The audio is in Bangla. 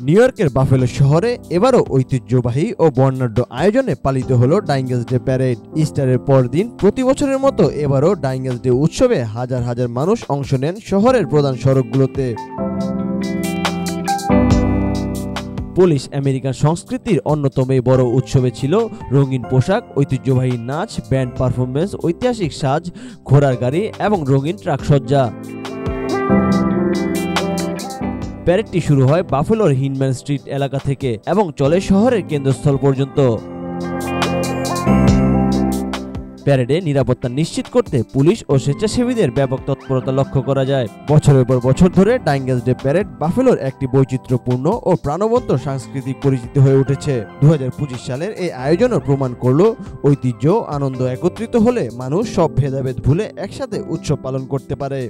নিউ ইয়র্কের বাফেলো শহরে এবারও ঐতিহ্যবাহী ও বর্ণাঢ্য আয়োজনে পালিত হলো ডাইংগেলস ডে প্যারেড। ইস্টারের পরদিন প্রতি বছরের মতো এবারও ডাইংগেলস ডে উৎসবে হাজার হাজার মানুষ অংশ নেন শহরের প্রধান সড়কগুলোতে। পোলিশ আমেরিকান সংস্কৃতির অন্যতম এই বড় উৎসবে ছিল রঙিন পোশাক, ঐতিহ্যবাহী নাচ, ব্যান্ড পারফরমেন্স, ঐতিহাসিক সাজ, ঘোড়ার গাড়ি এবং রঙিন ট্রাক সজ্জা। প্যারেডটি শুরু হয় বাফেলোর হিনম্যান স্ট্রিট এলাকা থেকে এবং চলে শহরের কেন্দ্রস্থল পর্যন্ত। প্যারেডে নিরাপত্তা নিশ্চিত করতে পুলিশ ও স্বেচ্ছাসেবীদের ব্যাপক তৎপরতা লক্ষ্য করা যায়। বছরের পর বছর ধরে ডাইংগেলস ডে প্যারেড বাফেলোর একটি বৈচিত্র্যপূর্ণ ও প্রাণবন্ত সাংস্কৃতিক পরিচিতি হয়ে উঠেছে। 2025 সালের এই আয়োজনও প্রমাণ করল ঐতিহ্য আনন্দ একত্রিত হলে মানুষ সব ভেদাভেদ ভুলে একসাথে উৎসব পালন করতে পারে।